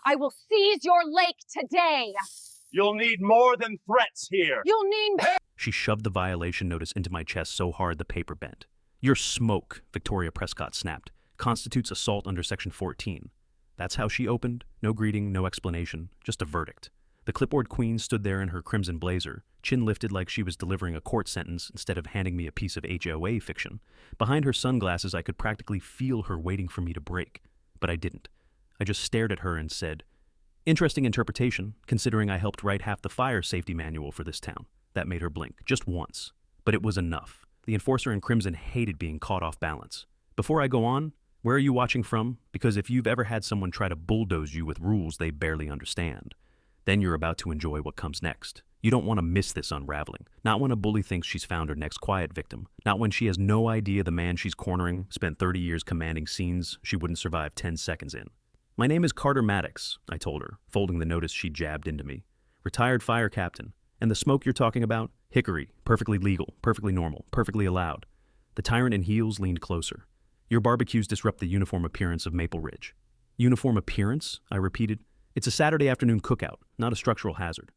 I will seize your lake today. You'll need more than threats here. You'll need... She shoved the violation notice into my chest so hard the paper bent. Your smoke, Victoria Prescott snapped, constitutes assault under Section 14. That's how she opened. No greeting, no explanation, just a verdict. The clipboard queen stood there in her crimson blazer, chin lifted like she was delivering a court sentence instead of handing me a piece of HOA fiction. Behind her sunglasses, I could practically feel her waiting for me to break. But I didn't. I just stared at her and said, "Interesting interpretation, considering I helped write half the fire safety manual for this town." That made her blink, just once. But it was enough. The enforcer in crimson hated being caught off balance. Before I go on, where are you watching from? Because if you've ever had someone try to bulldoze you with rules they barely understand, then you're about to enjoy what comes next. You don't want to miss this unraveling. Not when a bully thinks she's found her next quiet victim. Not when she has no idea the man she's cornering spent 30 years commanding scenes she wouldn't survive 10 seconds in. "My name is Carter Maddox," I told her, folding the notice she jabbed into me. "Retired fire captain. And the smoke you're talking about? Hickory. Perfectly legal, perfectly normal, perfectly allowed." The tyrant in heels leaned closer. "Your barbecues disrupt the uniform appearance of Maple Ridge." "Uniform appearance?" I repeated. "It's a Saturday afternoon cookout, not a structural hazard."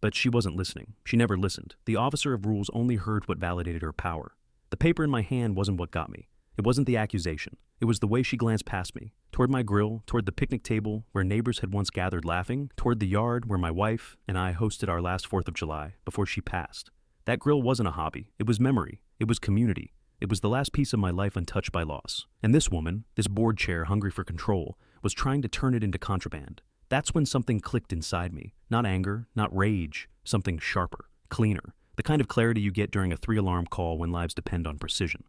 But she wasn't listening. She never listened. The officer of rules only heard what validated her power. The paper in my hand wasn't what got me. It wasn't the accusation. It was the way she glanced past me, toward my grill, toward the picnic table where neighbors had once gathered laughing, toward the yard where my wife and I hosted our last 4th of July before she passed. That grill wasn't a hobby. It was memory. It was community. It was the last piece of my life untouched by loss. And this woman, this board chair hungry for control, was trying to turn it into contraband. That's when something clicked inside me. Not anger, not rage, something sharper, cleaner. The kind of clarity you get during a 3-alarm call when lives depend on precision.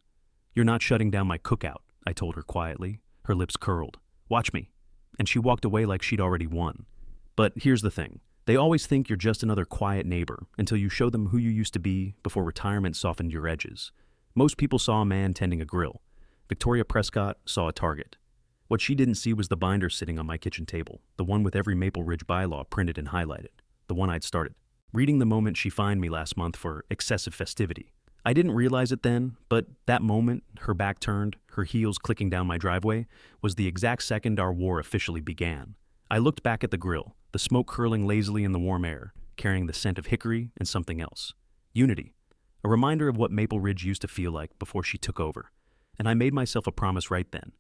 "You're not shutting down my cookout," I told her quietly. Her lips curled. "Watch me." And she walked away like she'd already won. But here's the thing. They always think you're just another quiet neighbor until you show them who you used to be before retirement softened your edges. Most people saw a man tending a grill. Victoria Prescott saw a target. What she didn't see was the binder sitting on my kitchen table, the one with every Maple Ridge bylaw printed and highlighted, the one I'd started, reading the moment she fined me last month for excessive festivity. I didn't realize it then, but that moment, her back turned, her heels clicking down my driveway, was the exact second our war officially began. I looked back at the grill, the smoke curling lazily in the warm air, carrying the scent of hickory and something else. Unity. A reminder of what Maple Ridge used to feel like before she took over. And I made myself a promise right then.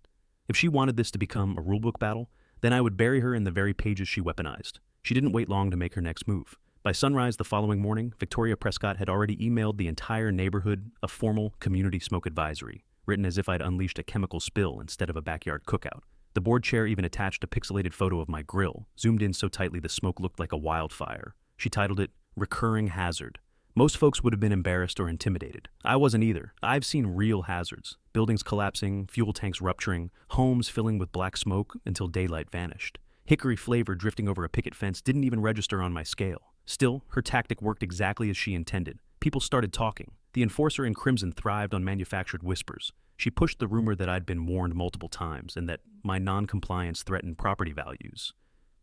If she wanted this to become a rulebook battle, then I would bury her in the very pages she weaponized. She didn't wait long to make her next move. By sunrise the following morning, Victoria Prescott had already emailed the entire neighborhood a formal community smoke advisory, written as if I'd unleashed a chemical spill instead of a backyard cookout. The board chair even attached a pixelated photo of my grill, zoomed in so tightly the smoke looked like a wildfire. She titled it, "Recurring Hazard." Most folks would have been embarrassed or intimidated. I wasn't either. I've seen real hazards. Buildings collapsing, fuel tanks rupturing, homes filling with black smoke until daylight vanished. Hickory flavor drifting over a picket fence didn't even register on my scale. Still, her tactic worked exactly as she intended. People started talking. The enforcer in crimson thrived on manufactured whispers. She pushed the rumor that I'd been warned multiple times and that my non-compliance threatened property values.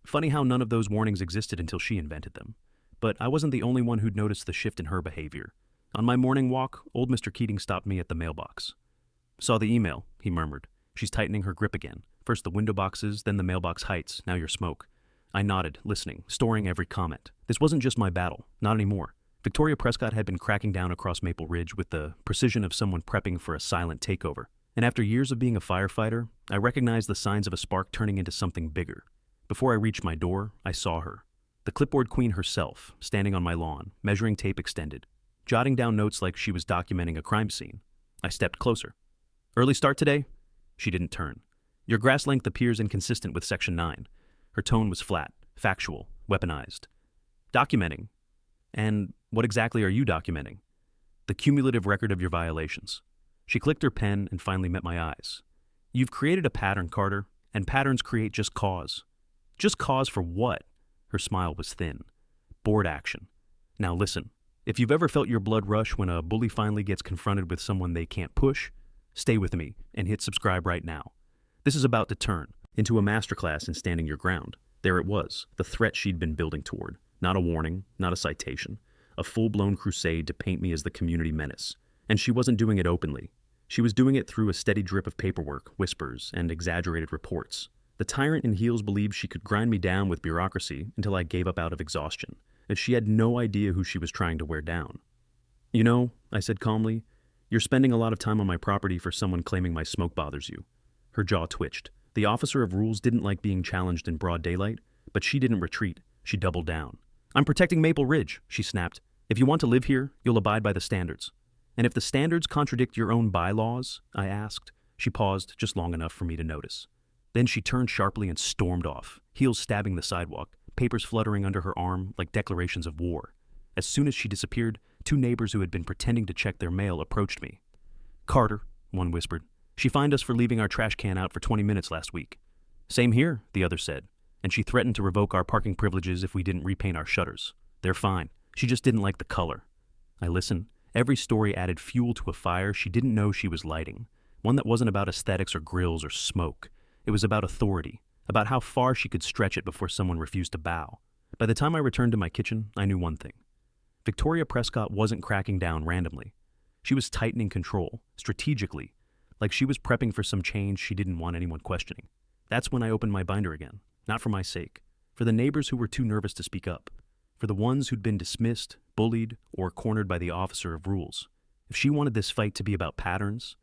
Funny how none of those warnings existed until she invented them. But I wasn't the only one who'd noticed the shift in her behavior. On my morning walk, old Mr. Keating stopped me at the mailbox. "Saw the email," he murmured. "She's tightening her grip again. First the window boxes, then the mailbox heights, now your smoke." I nodded, listening, storing every comment. This wasn't just my battle, not anymore. Victoria Prescott had been cracking down across Maple Ridge with the precision of someone prepping for a silent takeover. And after years of being a firefighter, I recognized the signs of a spark turning into something bigger. Before I reached my door, I saw her. The clipboard queen herself, standing on my lawn, measuring tape extended, jotting down notes like she was documenting a crime scene. I stepped closer. "Early start today?" She didn't turn. "Your grass length appears inconsistent with Section 9. Her tone was flat, factual, weaponized. "Documenting. And what exactly are you documenting?" "The cumulative record of your violations." She clicked her pen and finally met my eyes. "You've created a pattern, Carter, and patterns create just cause." "Just cause for what?" Her smile was thin. "Board action. Now listen, if you've ever felt your blood rush when a bully finally gets confronted with someone they can't push, stay with me and hit subscribe right now. This is about to turn into a masterclass in standing your ground. There it was, the threat she'd been building toward. Not a warning, not a citation. A full-blown crusade to paint me as the community menace. And she wasn't doing it openly. She was doing it through a steady drip of paperwork, whispers, and exaggerated reports. The tyrant in heels believed she could grind me down with bureaucracy until I gave up out of exhaustion, as she had no idea who she was trying to wear down. "You know," I said calmly, "you're spending a lot of time on my property for someone claiming my smoke bothers you." Her jaw twitched. The officer of rules didn't like being challenged in broad daylight, but she didn't retreat. She doubled down. "I'm protecting Maple Ridge," she snapped. "If you want to live here, you'll abide by the standards." "And if the standards contradict your own bylaws?" I asked. She paused just long enough for me to notice. Then she turned sharply and stormed off, heels stabbing the sidewalk, papers fluttering under her arm like declarations of war. As soon as she disappeared, 2 neighbors who had been pretending to check their mail approached me. "Carter," one whispered. "She fined us for leaving our trash can out for 20 minutes last week." "Same here," the other said. "And she threatened to revoke our parking privileges if we didn't repaint our shutters. They're fine. She just didn't like the color." I listened. Every story added fuel to a fire she didn't know she was lighting. One that wasn't about aesthetics or grills or smoke. It was about authority, about how far she could stretch it before someone refused to bow. By the time I returned to my kitchen, I knew one thing. Victoria Prescott wasn't cracking down randomly. She was tightening control, strategically, like she was prepping for some change she didn't want anyone questioning. That's when I opened my binder again, not for my sake, for the neighbors who were too nervous to speak up, for the ones who'd been dismissed, bullied, or cornered by the officer of rules. If she wanted this fight to be about patterns,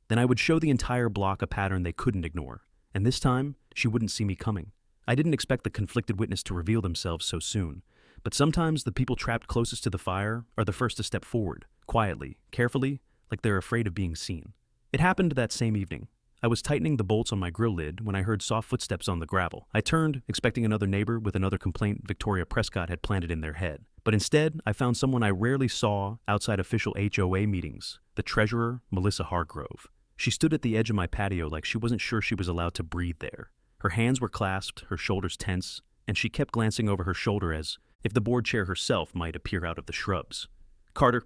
then I would show the entire block a pattern they couldn't ignore, and this time, she wouldn't see me coming. I didn't expect the conflicted witness to reveal themselves so soon, but sometimes the people trapped closest to the fire are the first to step forward, quietly, carefully, like they're afraid of being seen. It happened that same evening. I was tightening the bolts on my grill lid when I heard soft footsteps on the gravel. I turned, expecting another neighbor with another complaint Victoria Prescott had planted in their head. But instead, I found someone I rarely saw outside official HOA meetings, the treasurer, Melissa Hargrove. She stood at the edge of my patio like she wasn't sure she was allowed to breathe there. Her hands were clasped, her shoulders tense, and she kept glancing over her shoulder as if the board chair herself might appear out of the shrubs. "Carter,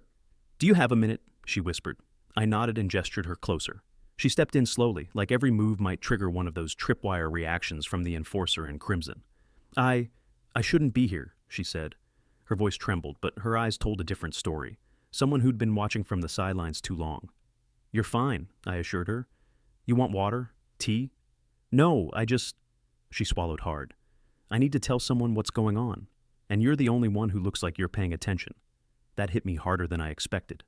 do you have a minute?" she whispered. I nodded and gestured her closer. She stepped in slowly, like every move might trigger one of those tripwire reactions from the enforcer in crimson. I shouldn't be here," she said. Her voice trembled, but her eyes told a different story. Someone who'd been watching from the sidelines too long. "You're fine," I assured her. "You want water? Tea?" "No, She swallowed hard. "I need to tell someone what's going on, and you're the only one who looks like you're paying attention." That hit me harder than I expected.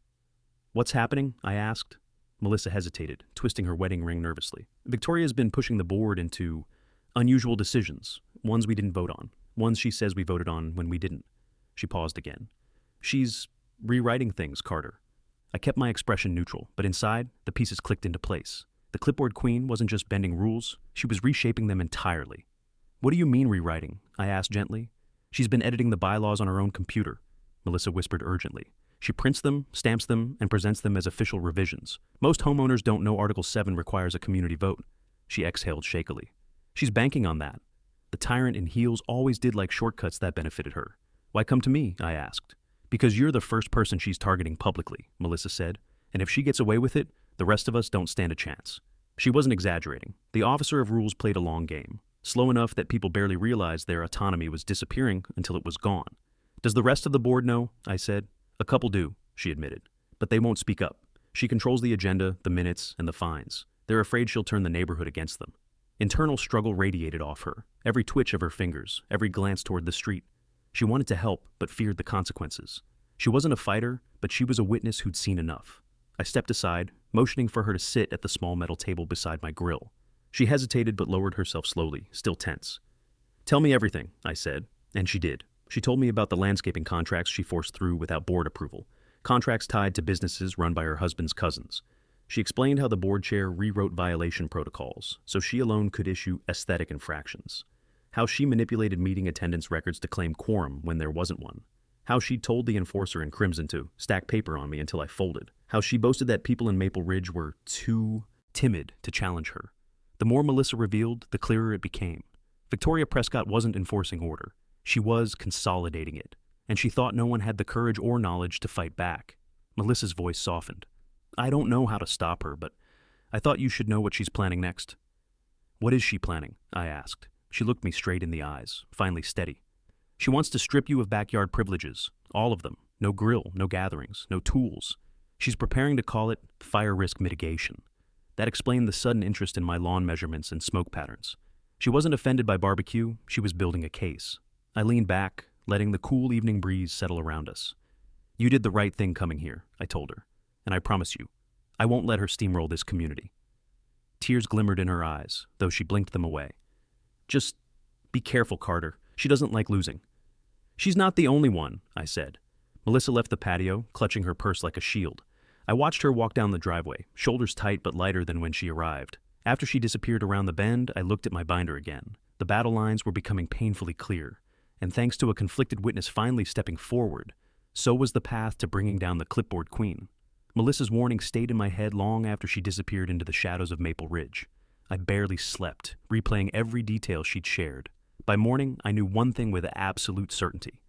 "What's happening?" I asked. Melissa hesitated, twisting her wedding ring nervously. "Victoria's been pushing the board into unusual decisions, ones we didn't vote on, ones she says we voted on when we didn't." She paused again. "She's rewriting things, Carter." I kept my expression neutral, but inside, the pieces clicked into place. The clipboard queen wasn't just bending rules, she was reshaping them entirely. "What do you mean rewriting?" I asked gently. "She's been editing the bylaws on her own computer," Melissa whispered urgently. "She prints them, stamps them, and presents them as official revisions. Most homeowners don't know Article 7 requires a community vote." She exhaled shakily. "She's banking on that. The tyrant in heels always did like shortcuts that benefited her." "Why come to me?" I asked. "Because you're the first person she's targeting publicly," Melissa said. "And if she gets away with it, the rest of us don't stand a chance." She wasn't exaggerating. The officer of rules played a long game, slow enough that people barely realized their autonomy was disappearing until it was gone. "Does the rest of the board know?" I said. "A couple do," she admitted. "But they won't speak up. She controls the agenda, the minutes, and the fines. They're afraid she'll turn the neighborhood against them." Internal struggle radiated off her, every twitch of her fingers, every glance toward the street. She wanted to help, but feared the consequences. She wasn't a fighter, but she was a witness who'd seen enough. I stepped aside, motioning for her to sit at the small metal table beside my grill. She hesitated but lowered herself slowly, still tense. "Tell me everything," I said, and she did. She told me about the landscaping contracts she forced through without board approval, contracts tied to businesses run by her husband's cousins. She explained how the board chair rewrote violation protocols so she alone could issue aesthetic infractions, how she manipulated meeting attendance records to claim quorum when there wasn't one, how she told the enforcer in crimson to stack paper on me until I folded, how she boasted that people in Maple Ridge were too timid to challenge her. The more Melissa revealed, the clearer it became. Victoria Prescott wasn't enforcing order. She was consolidating it, and she thought no one had the courage or knowledge to fight back. Melissa's voice softened. "I don't know how to stop her, but I thought you should know what she's planning next." "What is she planning?" I asked. She looked me straight in the eyes, finally steady. "She wants to strip you of backyard privileges, all of them. No grill, no gatherings, no tools. She's preparing to call it fire risk mitigation." That explained the sudden interest in my lawn measurements and smoke patterns. She wasn't offended by barbecue, she was building a case. I leaned back, letting the cool evening breeze settle around us. You did the right thing coming here, I told her, and I promise you, I won't let her steamroll this community. Tears glimmered in her eyes, though she blinked them away. Just be careful, Carter. She doesn't like losing. She's not the only one, I said. Melissa left the patio, clutching her purse like a shield. I watched her walk down the driveway, shoulders tight but lighter than when she arrived. After she disappeared around the bend, I looked at my binder again. The battle lines were becoming painfully clear, and thanks to a conflicted witness finally stepping forward, so was the path to bringing down the clipboard queen. Melissa's warning stayed in my head long after she disappeared into the shadows of Maple Ridge. I barely slept, replaying every detail she'd shared. By morning, I knew one thing with absolute certainty.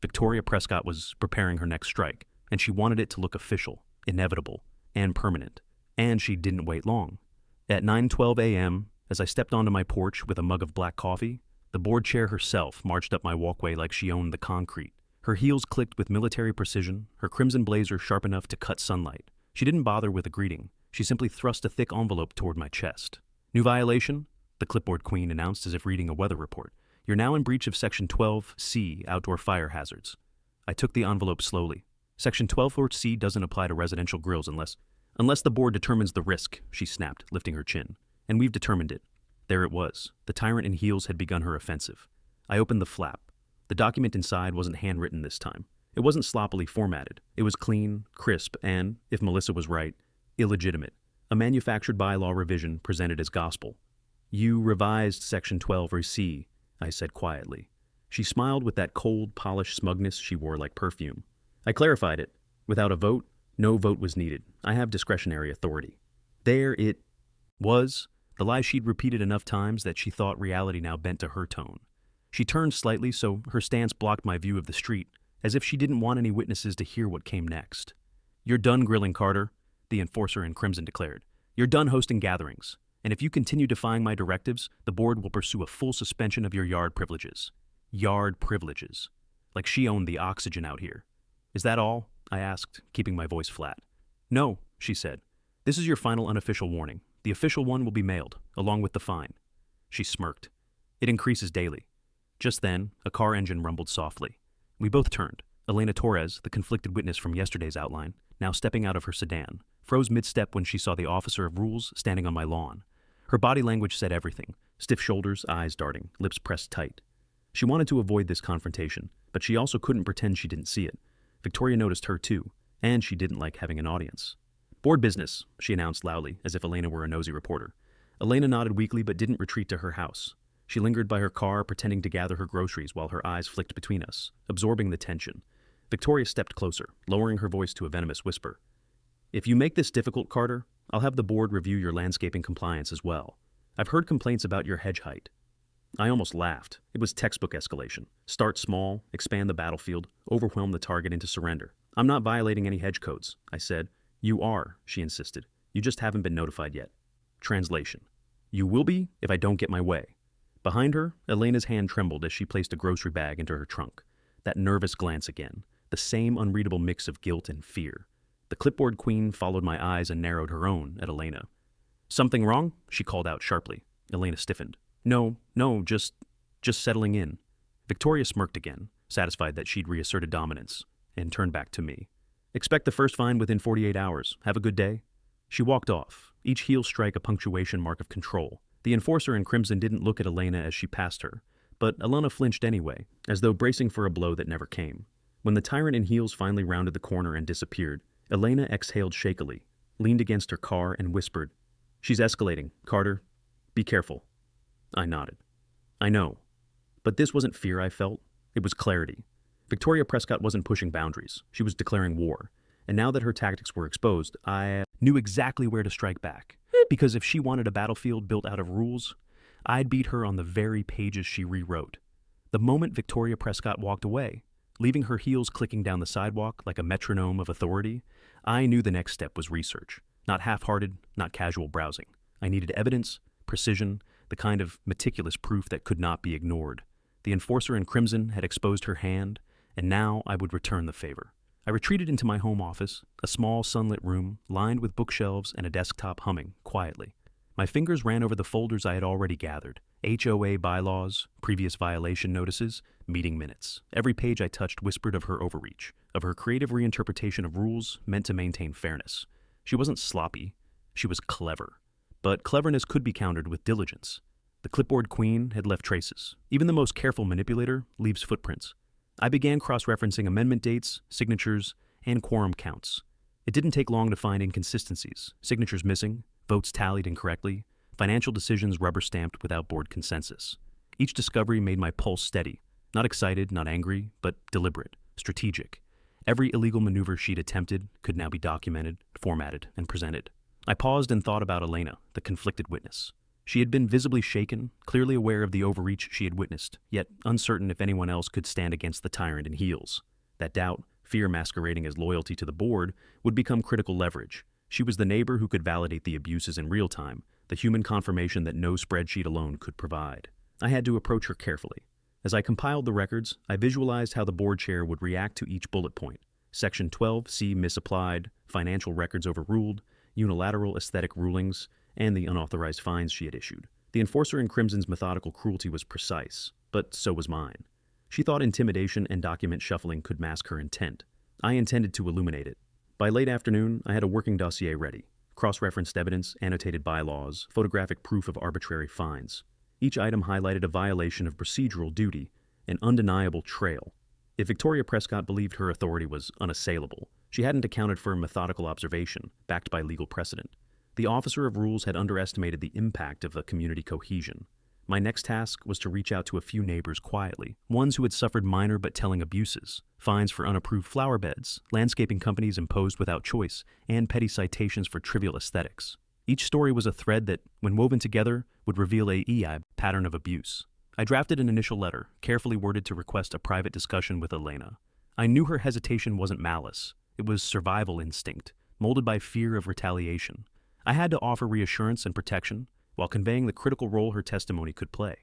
Victoria Prescott was preparing her next strike, and she wanted it to look official, inevitable, and permanent. And she didn't wait long. At 9:12 a.m., as I stepped onto my porch with a mug of black coffee, the board chair herself marched up my walkway like she owned the concrete. Her heels clicked with military precision, her crimson blazer sharp enough to cut sunlight. She didn't bother with a greeting. She simply thrust a thick envelope toward my chest. New violation? The clipboard queen announced as if reading a weather report. You're now in breach of Section 12C, Outdoor Fire Hazards. I took the envelope slowly. Section 12C doesn't apply to residential grills unless the board determines the risk, she snapped, lifting her chin. And we've determined it. There it was. The tyrant in heels had begun her offensive. I opened the flap. The document inside wasn't handwritten this time. It wasn't sloppily formatted. It was clean, crisp, and, if Melissa was right, illegitimate. A manufactured bylaw revision presented as gospel. You revised Section 12C, I said quietly. She smiled with that cold, polished smugness she wore like perfume. I clarified it. Without a vote, no vote was needed. I have discretionary authority. There it was, the lie she'd repeated enough times that she thought reality now bent to her tone. She turned slightly so her stance blocked my view of the street, as if she didn't want any witnesses to hear what came next. You're done grilling, Carter, the enforcer in crimson declared. You're done hosting gatherings, and if you continue defying my directives, the board will pursue a full suspension of your yard privileges. Yard privileges. Like she owned the oxygen out here. Is that all? I asked, keeping my voice flat. No, she said. This is your final unofficial warning. The official one will be mailed, along with the fine. She smirked. It increases daily. Just then, a car engine rumbled softly. We both turned. Elena Torres, the conflicted witness from yesterday's outline, now stepping out of her sedan, froze mid-step when she saw the officer of rules standing on my lawn. Her body language said everything. Stiff shoulders, eyes darting, lips pressed tight. She wanted to avoid this confrontation, but she also couldn't pretend she didn't see it. Victoria noticed her too, and she didn't like having an audience. Board business, she announced loudly, as if Elena were a nosy reporter. Elena nodded weakly but didn't retreat to her house. She lingered by her car, pretending to gather her groceries while her eyes flicked between us, absorbing the tension. Victoria stepped closer, lowering her voice to a venomous whisper. If you make this difficult, Carter, I'll have the board review your landscaping compliance as well. I've heard complaints about your hedge height. I almost laughed. It was textbook escalation. Start small, expand the battlefield, overwhelm the target into surrender. I'm not violating any hedge codes, I said. You are, she insisted. You just haven't been notified yet. Translation. You will be if I don't get my way. Behind her, Elena's hand trembled as she placed a grocery bag into her trunk. That nervous glance again, the same unreadable mix of guilt and fear. The clipboard queen followed my eyes and narrowed her own at Elena. Something wrong? She called out sharply. Elena stiffened. No, just settling in. Victoria smirked again, satisfied that she'd reasserted dominance, and turned back to me. Expect the first fine within 48 hours. Have a good day. She walked off, each heel strike a punctuation mark of control. The enforcer in crimson didn't look at Elena as she passed her, but Elena flinched anyway, as though bracing for a blow that never came. When the tyrant in heels finally rounded the corner and disappeared, Elena exhaled shakily, leaned against her car, and whispered, She's escalating. Carter, be careful. I nodded. I know. But this wasn't fear I felt. It was clarity. Victoria Prescott wasn't pushing boundaries. She was declaring war. And now that her tactics were exposed, I knew exactly where to strike back. Because if she wanted a battlefield built out of rules, I'd beat her on the very pages she rewrote. The moment Victoria Prescott walked away, leaving her heels clicking down the sidewalk like a metronome of authority, I knew the next step was research. Not half-hearted, not casual browsing. I needed evidence, precision, the kind of meticulous proof that could not be ignored. The enforcer in crimson had exposed her hand, and now I would return the favor. I retreated into my home office, a small sunlit room lined with bookshelves and a desktop humming quietly. My fingers ran over the folders I had already gathered, HOA bylaws, previous violation notices, meeting minutes. Every page I touched whispered of her overreach, of her creative reinterpretation of rules meant to maintain fairness. She wasn't sloppy, she was clever. But cleverness could be countered with diligence. The clipboard queen had left traces. Even the most careful manipulator leaves footprints. I began cross-referencing amendment dates, signatures, and quorum counts. It didn't take long to find inconsistencies, signatures missing, votes tallied incorrectly, financial decisions rubber-stamped without board consensus. Each discovery made my pulse steady, not excited, not angry, but deliberate, strategic. Every illegal maneuver she'd attempted could now be documented, formatted, and presented. I paused and thought about Elena, the conflicted witness. She had been visibly shaken, clearly aware of the overreach she had witnessed, yet uncertain if anyone else could stand against the tyrant in heels. That doubt, fear masquerading as loyalty to the board, would become critical leverage. She was the neighbor who could validate the abuses in real time, the human confirmation that no spreadsheet alone could provide. I had to approach her carefully. As I compiled the records, I visualized how the board chair would react to each bullet point. Section 12C misapplied, financial records overruled, unilateral aesthetic rulings, and the unauthorized fines she had issued. The enforcer in Crimson's methodical cruelty was precise, but so was mine. She thought intimidation and document shuffling could mask her intent. I intended to illuminate it. By late afternoon, I had a working dossier ready. Cross-referenced evidence, annotated bylaws, photographic proof of arbitrary fines. Each item highlighted a violation of procedural duty, an undeniable trail. If Victoria Prescott believed her authority was unassailable, she hadn't accounted for methodical observation, backed by legal precedent. The officer of rules had underestimated the impact of a community cohesion. My next task was to reach out to a few neighbors quietly, ones who had suffered minor but telling abuses, fines for unapproved flower beds, landscaping companies imposed without choice, and petty citations for trivial aesthetics. Each story was a thread that, when woven together, would reveal a pattern of abuse. I drafted an initial letter, carefully worded to request a private discussion with Elena. I knew her hesitation wasn't malice. It was survival instinct, molded by fear of retaliation. I had to offer reassurance and protection, while conveying the critical role her testimony could play.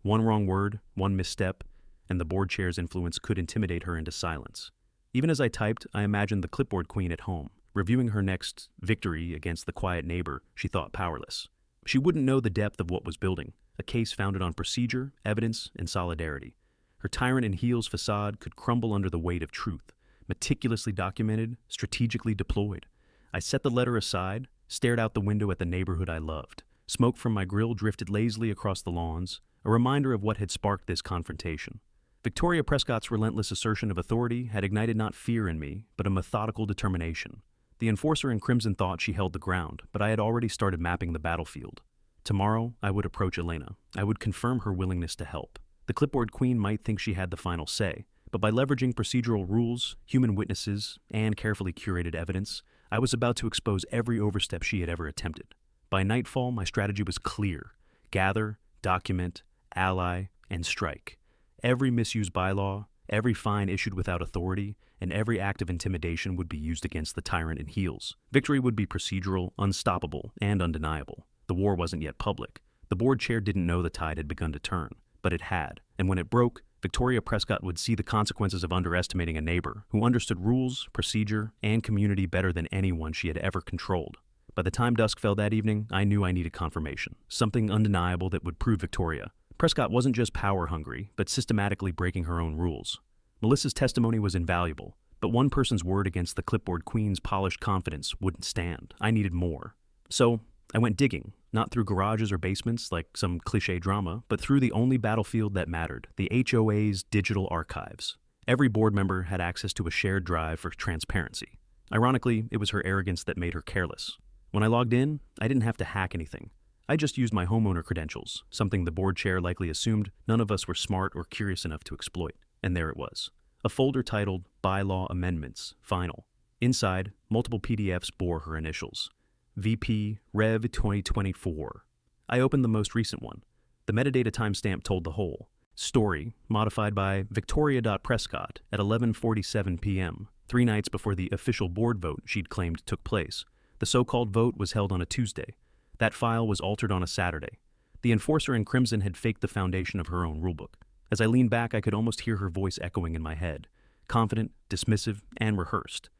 One wrong word, one misstep, and the board chair's influence could intimidate her into silence. Even as I typed, I imagined the clipboard queen at home, reviewing her next victory against the quiet neighbor she thought powerless. She wouldn't know the depth of what was building, a case founded on procedure, evidence, and solidarity. Her tyrant in heels facade could crumble under the weight of truth, meticulously documented, strategically deployed. I set the letter aside, stared out the window at the neighborhood I loved. Smoke from my grill drifted lazily across the lawns, a reminder of what had sparked this confrontation. Victoria Prescott's relentless assertion of authority had ignited not fear in me, but a methodical determination. The enforcer in Crimson thought she held the ground, but I had already started mapping the battlefield. Tomorrow, I would approach Elena. I would confirm her willingness to help. The clipboard queen might think she had the final say, but by leveraging procedural rules, human witnesses, and carefully curated evidence, I was about to expose every overstep she had ever attempted. By nightfall, my strategy was clear. Gather, document, ally, and strike. Every misused bylaw, every fine issued without authority, and every act of intimidation would be used against the tyrant in heels. Victory would be procedural, unstoppable, and undeniable. The war wasn't yet public. The board chair didn't know the tide had begun to turn, but it had. And when it broke, Victoria Prescott would see the consequences of underestimating a neighbor who understood rules, procedure, and community better than anyone she had ever controlled. By the time dusk fell that evening, I knew I needed confirmation, something undeniable that would prove Victoria. Prescott wasn't just power-hungry, but systematically breaking her own rules. Melissa's testimony was invaluable, but one person's word against the clipboard queen's polished confidence wouldn't stand. I needed more. So, I went digging, not through garages or basements like some cliché drama, but through the only battlefield that mattered, the HOA's digital archives. Every board member had access to a shared drive for transparency. Ironically, it was her arrogance that made her careless. When I logged in, I didn't have to hack anything. I just used my homeowner credentials, something the board chair likely assumed none of us were smart or curious enough to exploit. And there it was. A folder titled Bylaw Amendments, Final. Inside, multiple PDFs bore her initials. VP Rev 2024. I opened the most recent one. The metadata timestamp told the whole. Story, modified by Victoria.Prescott at 11:47 p.m., 3 nights before the official board vote she'd claimed took place. The so-called vote was held on a Tuesday. That file was altered on a Saturday. The enforcer in Crimson had faked the foundation of her own rulebook. As I leaned back, I could almost hear her voice echoing in my head. Confident, dismissive, and rehearsed.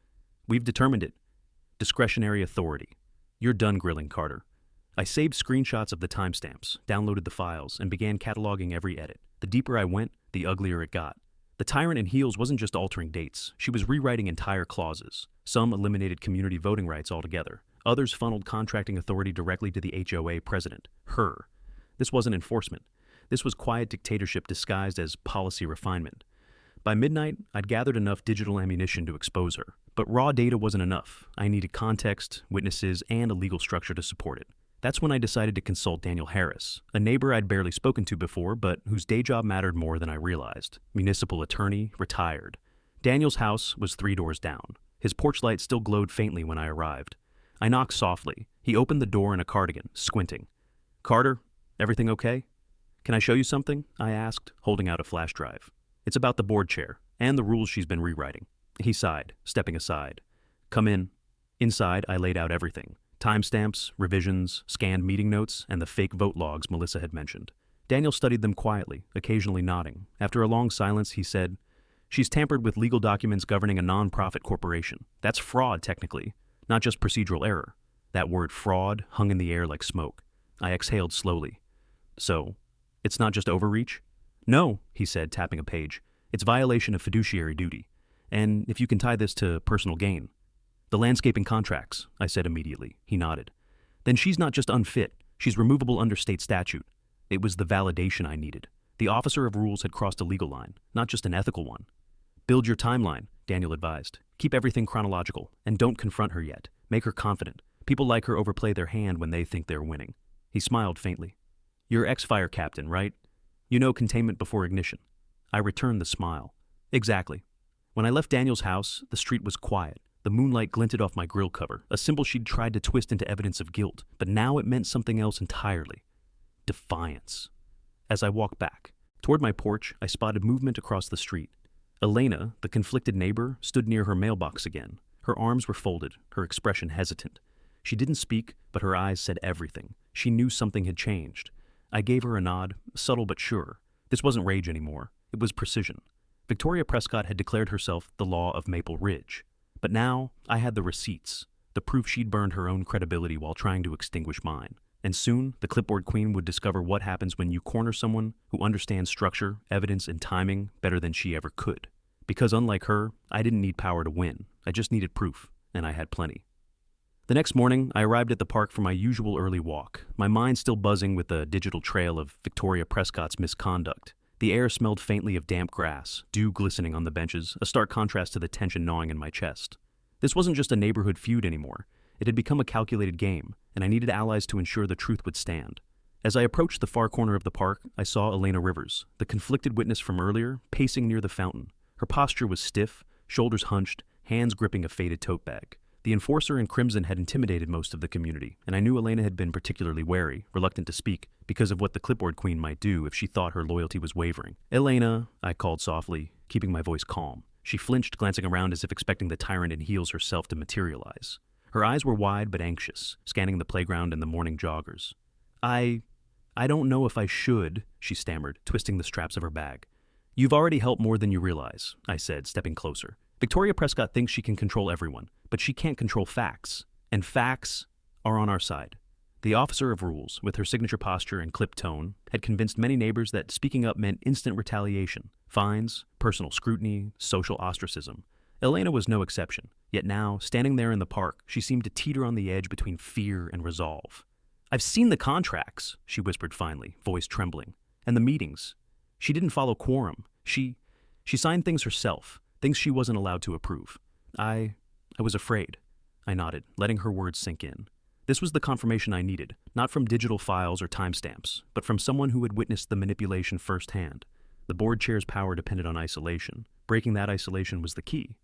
We've determined it. Discretionary authority. You're done grilling, Carter. I saved screenshots of the timestamps, downloaded the files, and began cataloging every edit. The deeper I went, the uglier it got. The tyrant in heels wasn't just altering dates. She was rewriting entire clauses. Some eliminated community voting rights altogether. Others funneled contracting authority directly to the HOA president, her. This wasn't enforcement. This was quiet dictatorship disguised as policy refinement. By midnight, I'd gathered enough digital ammunition to expose her. But raw data wasn't enough. I needed context, witnesses, and a legal structure to support it. That's when I decided to consult Daniel Harris, a neighbor I'd barely spoken to before, but whose day job mattered more than I realized. Municipal attorney, retired. Daniel's house was 3 doors down. His porch light still glowed faintly when I arrived. I knocked softly. He opened the door in a cardigan, squinting. "Carter, everything okay?" "Can I show you something?" I asked, holding out a flash drive. "It's about the board chair, and the rules she's been rewriting." He sighed, stepping aside. "Come in." Inside, I laid out everything. Timestamps, revisions, scanned meeting notes, and the fake vote logs Melissa had mentioned. Daniel studied them quietly, occasionally nodding. After a long silence, he said, "She's tampered with legal documents governing a non-profit corporation. That's fraud, technically, not just procedural error." That word fraud hung in the air like smoke. I exhaled slowly. "So, it's not just overreach?" "No," he said, tapping a page. "It's violation of fiduciary duty. And if you can tie this to personal gain." "The landscaping contracts," I said immediately. He nodded. "Then she's not just unfit. She's removable under state statute." It was the validation I needed. The officer of rules had crossed a legal line, not just an ethical one. "Build your timeline," Daniel advised. "Keep everything chronological, and don't confront her yet. Make her confident. People like her overplay their hand when they think they're winning." He smiled faintly. "You're ex-fire captain, right? You know containment before ignition." I returned the smile. "Exactly." When I left Daniel's house, the street was quiet. The moonlight glinted off my grill cover, a symbol she'd tried to twist into evidence of guilt, but now it meant something else entirely. Defiance. As I walked back toward my porch, I spotted movement across the street. Elena, the conflicted neighbor, stood near her mailbox again. Her arms were folded, her expression hesitant. She didn't speak, but her eyes said everything. She knew something had changed. I gave her a nod, subtle but sure. This wasn't rage anymore. It was precision. Victoria Prescott had declared herself the law of Maple Ridge. But now, I had the receipts, the proof she'd burned her own credibility while trying to extinguish mine. And soon, the clipboard queen would discover what happens when you corner someone who understands structure, evidence, and timing better than she ever could. Because unlike her, I didn't need power to win. I just needed proof, and I had plenty. The next morning, I arrived at the park for my usual early walk, my mind still buzzing with the digital trail of Victoria Prescott's misconduct. The air smelled faintly of damp grass, dew glistening on the benches, a stark contrast to the tension gnawing in my chest. This wasn't just a neighborhood feud anymore. It had become a calculated game, and I needed allies to ensure the truth would stand. As I approached the far corner of the park, I saw Elena Rivers, the conflicted witness from earlier, pacing near the fountain. Her posture was stiff, shoulders hunched, hands gripping a faded tote bag. The enforcer in crimson had intimidated most of the community, and I knew Elena had been particularly wary, reluctant to speak, because of what the clipboard queen might do if she thought her loyalty was wavering. "Elena," I called softly, keeping my voice calm. She flinched, glancing around as if expecting the tyrant in heels herself to materialize. Her eyes were wide but anxious, scanning the playground and the morning joggers. I don't know if I should," she stammered, twisting the straps of her bag. "You've already helped more than you realize," I said, stepping closer. "Victoria Prescott thinks she can control everyone, but she can't control facts. And facts are on our side." The officer of rules, with her signature posture and clipped tone, had convinced many neighbors that speaking up meant instant retaliation, fines, personal scrutiny, social ostracism. Elena was no exception, yet now, standing there in the park, she seemed to teeter on the edge between fear and resolve. "I've seen the contracts," she whispered finally, voice trembling. "And the meetings. She didn't follow quorum. She signed things herself, things she wasn't allowed to approve. I was afraid." I nodded, letting her words sink in. This was the confirmation I needed, not from digital files or timestamps, but from someone who had witnessed the manipulation firsthand. The board chair's power depended on isolation. Breaking that isolation was the key.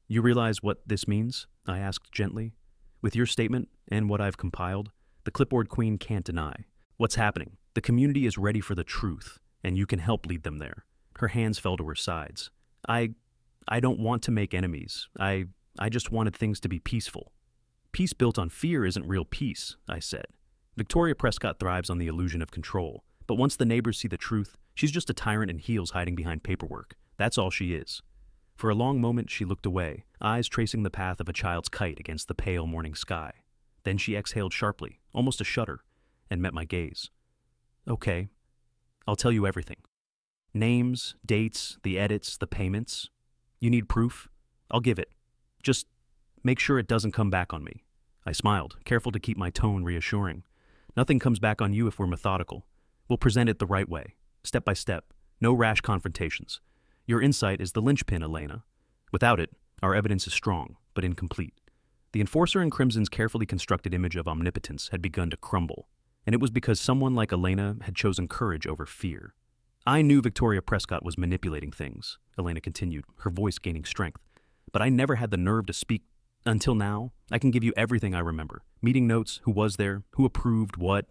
"You realize what this means?" I asked gently. "With your statement and what I've compiled, the clipboard queen can't deny. What's happening? The community is ready for the truth, and you can help lead them there." Her hands fell to her sides. I don't want to make enemies. I just wanted things to be peaceful." "Peace built on fear isn't real peace," I said. "Victoria Prescott thrives on the illusion of control, but once the neighbors see the truth, she's just a tyrant in heels hiding behind paperwork. That's all she is." For a long moment, she looked away, eyes tracing the path of a child's kite against the pale morning sky. Then she exhaled sharply, almost a shudder, and met my gaze. Okay, I'll tell you everything. Names, dates, the edits, the payments. You need proof? I'll give it. Just make sure it doesn't come back on me. I smiled, careful to keep my tone reassuring. Nothing comes back on you if we're methodical. We'll present it the right way, step by step, no rash confrontations. Your insight is the linchpin, Elena. Without it, our evidence is strong, but incomplete. The enforcer in Crimson's carefully constructed image of omnipotence had begun to crumble, and it was because someone like Elena had chosen courage over fear. I knew Victoria Prescott was manipulating things, Elena continued, her voice gaining strength, but I never had the nerve to speak. Until now, I can give you everything I remember. Meeting notes, who was there, who approved what.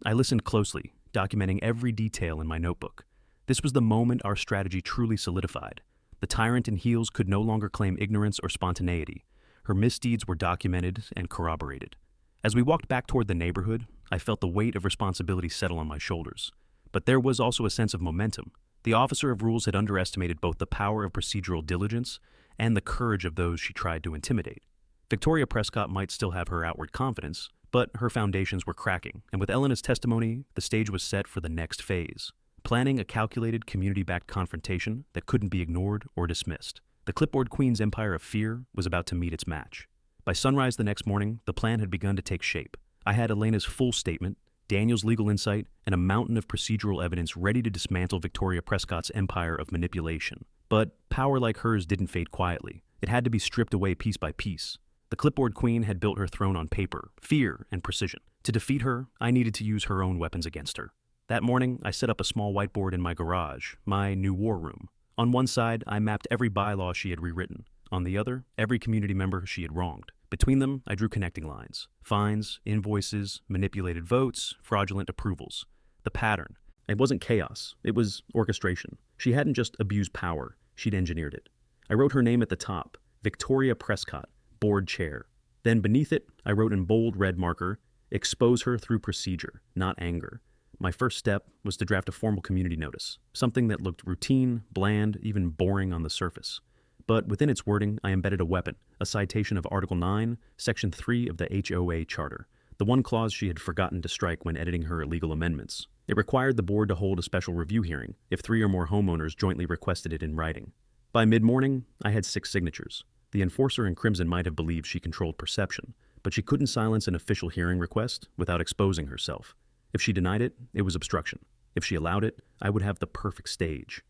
I listened closely, documenting every detail in my notebook. This was the moment our strategy truly solidified. The tyrant in heels could no longer claim ignorance or spontaneity. Her misdeeds were documented and corroborated. As we walked back toward the neighborhood, I felt the weight of responsibility settle on my shoulders. But there was also a sense of momentum. The officer of rules had underestimated both the power of procedural diligence and the courage of those she tried to intimidate. Victoria Prescott might still have her outward confidence, but her foundations were cracking, and with Elena's testimony, the stage was set for the next phase, planning a calculated, community-backed confrontation that couldn't be ignored or dismissed. The clipboard queen's empire of fear was about to meet its match. By sunrise the next morning, the plan had begun to take shape. I had Elena's full statement, Daniel's legal insight, and a mountain of procedural evidence ready to dismantle Victoria Prescott's empire of manipulation. But power like hers didn't fade quietly. It had to be stripped away piece by piece. The clipboard queen had built her throne on paper, fear, and precision. To defeat her, I needed to use her own weapons against her. That morning, I set up a small whiteboard in my garage, my new war room. On one side, I mapped every bylaw she had rewritten. On the other, every community member she had wronged. Between them, I drew connecting lines. Fines, invoices, manipulated votes, fraudulent approvals. The pattern. It wasn't chaos. It was orchestration. She hadn't just abused power. She'd engineered it. I wrote her name at the top, Victoria Prescott, board chair. Then beneath it, I wrote in bold red marker, expose her through procedure, not anger. My first step was to draft a formal community notice, something that looked routine, bland, even boring on the surface. But within its wording, I embedded a weapon, a citation of Article 9, Section 3 of the HOA Charter, the one clause she had forgotten to strike when editing her illegal amendments. It required the board to hold a special review hearing if 3 or more homeowners jointly requested it in writing. By mid-morning, I had 6 signatures. The enforcer in Crimson might have believed she controlled perception, but she couldn't silence an official hearing request without exposing herself. If she denied it, it was obstruction. If she allowed it, I would have the perfect stage.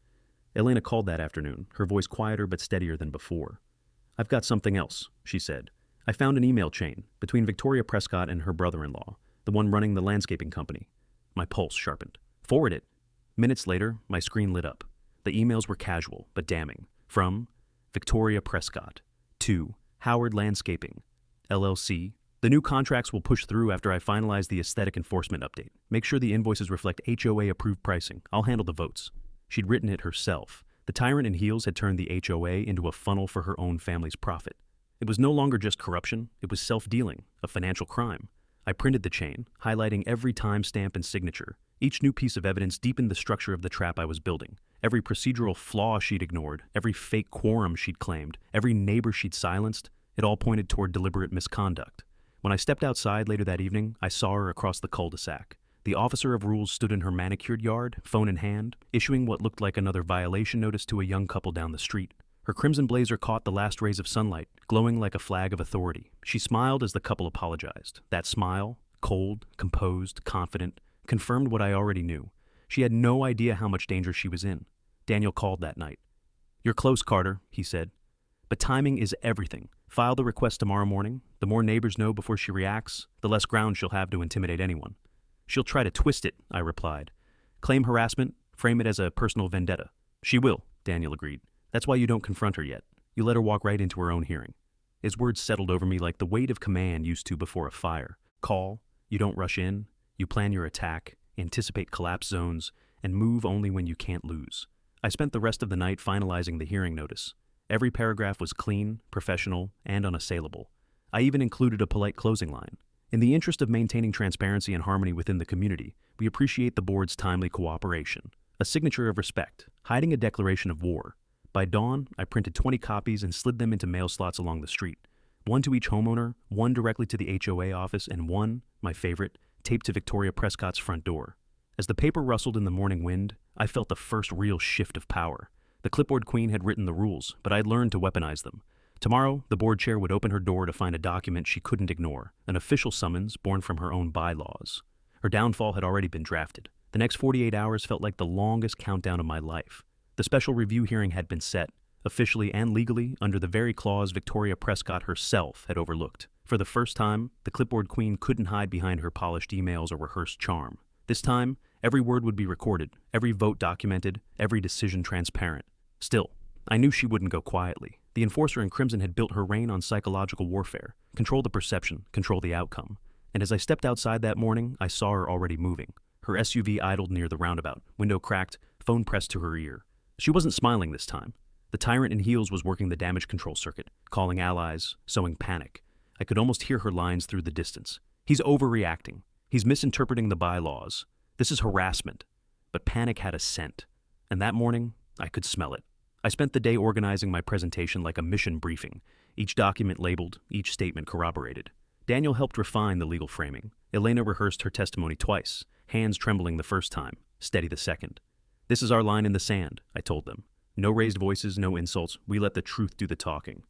Elena called that afternoon, her voice quieter but steadier than before. I've got something else, she said. I found an email chain between Victoria Prescott and her brother-in-law, the one running the landscaping company. My pulse sharpened. Forward it. Minutes later, my screen lit up. The emails were casual, but damning. From Victoria Prescott to Howard Landscaping, LLC. The new contracts will push through after I finalize the aesthetic enforcement update. Make sure the invoices reflect HOA-approved pricing. I'll handle the votes. She'd written it herself. The tyrant in heels had turned the HOA into a funnel for her own family's profit. It was no longer just corruption, it was self-dealing, a financial crime. I printed the chain, highlighting every timestamp and signature. Each new piece of evidence deepened the structure of the trap I was building. Every procedural flaw she'd ignored, every fake quorum she'd claimed, every neighbor she'd silenced, it all pointed toward deliberate misconduct. When I stepped outside later that evening, I saw her across the cul-de-sac. The officer of rules stood in her manicured yard, phone in hand, issuing what looked like another violation notice to a young couple down the street. Her crimson blazer caught the last rays of sunlight, glowing like a flag of authority. She smiled as the couple apologized. That smile, cold, composed, confident, confirmed what I already knew. She had no idea how much danger she was in. Daniel called that night. "You're close, Carter," he said. "But timing is everything. File the request tomorrow morning. The more neighbors know before she reacts, the less ground she'll have to intimidate anyone." "She'll try to twist it," I replied. "Claim harassment, frame it as a personal vendetta." "She will," Daniel agreed. "That's why you don't confront her yet. You let her walk right into her own hearing." His words settled over me like the weight of command used to before a fire. Call, you don't rush in, you plan your attack, anticipate collapse zones, and move only when you can't lose. I spent the rest of the night finalizing the hearing notice. Every paragraph was clean, professional, and unassailable. I even included a polite closing line. In the interest of maintaining transparency and harmony within the community, we appreciate the board's timely cooperation. A signature of respect, hiding a declaration of war. By dawn, I printed 20 copies and slid them into mail slots along the street. One to each homeowner, one directly to the HOA office, and one, my favorite, taped to Victoria Prescott's front door. As the paper rustled in the morning wind, I felt the first real shift of power. The clipboard queen had written the rules, but I'd learned to weaponize them. Tomorrow, the board chair would open her door to find a document she couldn't ignore, an official summons born from her own bylaws. Her downfall had already been drafted. The next 48 hours felt like the longest countdown of my life. The special review hearing had been set, officially and legally, under the very clause Victoria Prescott herself had overlooked. For the first time, the clipboard queen couldn't hide behind her polished emails or rehearsed charm. This time, every word would be recorded, every vote documented, every decision transparent. Still, I knew she wouldn't go quietly. The enforcer in crimson had built her reign on psychological warfare. Control the perception, control the outcome. And as I stepped outside that morning, I saw her already moving. Her SUV idled near the roundabout, window cracked, phone pressed to her ear. She wasn't smiling this time. The tyrant in heels was working the damage control circuit, calling allies, sowing panic. I could almost hear her lines through the distance. He's overreacting. He's misinterpreting the bylaws. This is harassment. But panic had a scent. And that morning, I could smell it. I spent the day organizing my presentation like a mission briefing, each document labeled, each statement corroborated. Daniel helped refine the legal framing. Elena rehearsed her testimony twice, hands trembling the first time, steady the second. This is our line in the sand, I told them. No raised voices, no insults. We let the truth do the talking.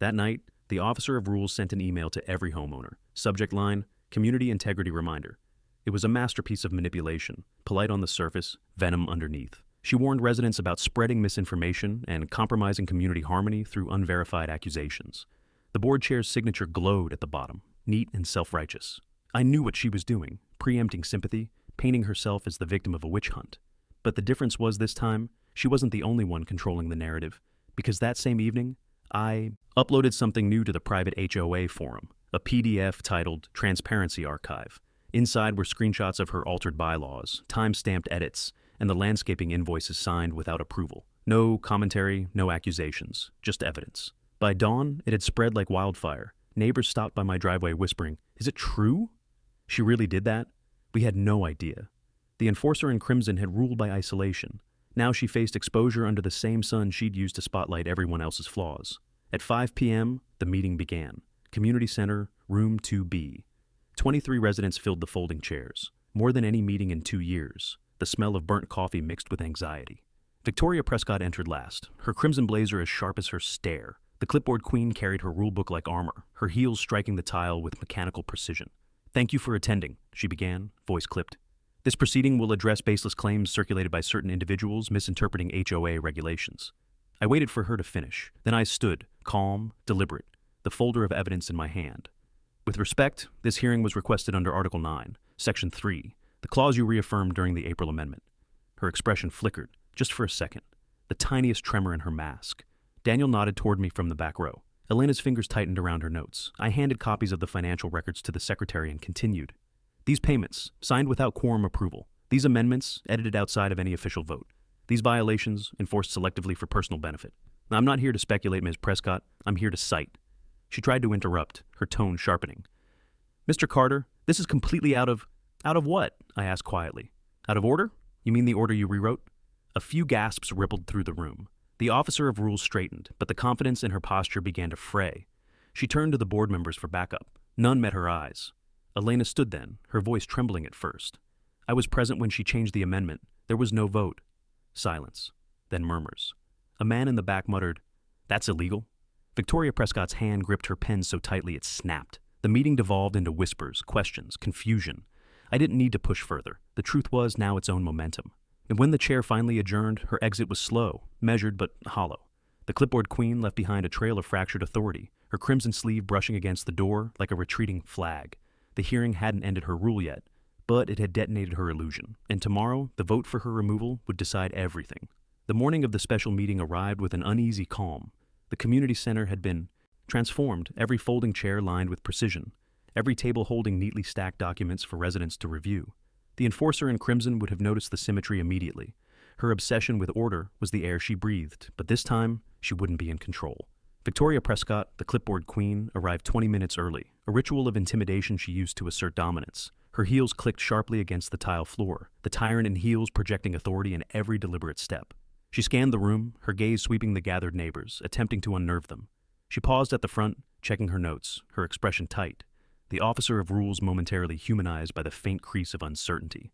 That night, the officer of rules sent an email to every homeowner. Subject line, community integrity reminder. It was a masterpiece of manipulation, polite on the surface, venom underneath. She warned residents about spreading misinformation and compromising community harmony through unverified accusations. The board chair's signature glowed at the bottom, neat and self-righteous. I knew what she was doing, preempting sympathy, painting herself as the victim of a witch hunt. But the difference was this time, she wasn't the only one controlling the narrative, because that same evening, I uploaded something new to the private HOA forum, a PDF titled Transparency Archive. Inside were screenshots of her altered bylaws, time-stamped edits, and the landscaping invoices signed without approval. No commentary, no accusations, just evidence. By dawn, it had spread like wildfire. Neighbors stopped by my driveway whispering, "Is it true?" She really did that? We had no idea. The enforcer in crimson had ruled by isolation. Now she faced exposure under the same sun she'd used to spotlight everyone else's flaws. At 5 p.m., the meeting began. Community Center, Room 2B. 23 residents filled the folding chairs. More than any meeting in 2 years. The smell of burnt coffee mixed with anxiety. Victoria Prescott entered last, her crimson blazer as sharp as her stare. The clipboard queen carried her rulebook like armor, her heels striking the tile with mechanical precision. "Thank you for attending," she began, voice clipped. "This proceeding will address baseless claims circulated by certain individuals misinterpreting HOA regulations." I waited for her to finish. Then I stood, calm, deliberate, the folder of evidence in my hand. "With respect, this hearing was requested under Article 9, Section 3, the clause you reaffirmed during the April Amendment." Her expression flickered, just for a second, the tiniest tremor in her mask. Daniel nodded toward me from the back row. Elena's fingers tightened around her notes. I handed copies of the financial records to the secretary and continued. "These payments, signed without quorum approval. These amendments, edited outside of any official vote. These violations, enforced selectively for personal benefit. Now, I'm not here to speculate, Ms. Prescott. I'm here to cite." She tried to interrupt, her tone sharpening. "Mr. Carter, this is completely out of what?" I asked quietly. "Out of order? You mean the order you rewrote?" A few gasps rippled through the room. The officer of rules straightened, but the confidence in her posture began to fray. She turned to the board members for backup. None met her eyes. Elena stood then, her voice trembling at first. I was present when she changed the amendment. There was no vote. Silence. Then murmurs. A man in the back muttered, "That's illegal." Victoria Prescott's hand gripped her pen so tightly it snapped. The meeting devolved into whispers, questions, confusion. I didn't need to push further. The truth was now its own momentum. And when the chair finally adjourned, her exit was slow, measured but hollow. The clipboard queen left behind a trail of fractured authority, her crimson sleeve brushing against the door like a retreating flag. The hearing hadn't ended her rule yet, but it had detonated her illusion, and tomorrow the vote for her removal would decide everything. The morning of the special meeting arrived with an uneasy calm. The community center had been transformed, every folding chair lined with precision, every table holding neatly stacked documents for residents to review. The enforcer in crimson would have noticed the symmetry immediately. Her obsession with order was the air she breathed, but this time she wouldn't be in control. Victoria Prescott, the clipboard queen, arrived 20 minutes early, a ritual of intimidation she used to assert dominance. Her heels clicked sharply against the tile floor, the tyrant in heels projecting authority in every deliberate step. She scanned the room, her gaze sweeping the gathered neighbors, attempting to unnerve them. She paused at the front, checking her notes, her expression tight. the officer of rules momentarily humanized by the faint crease of uncertainty.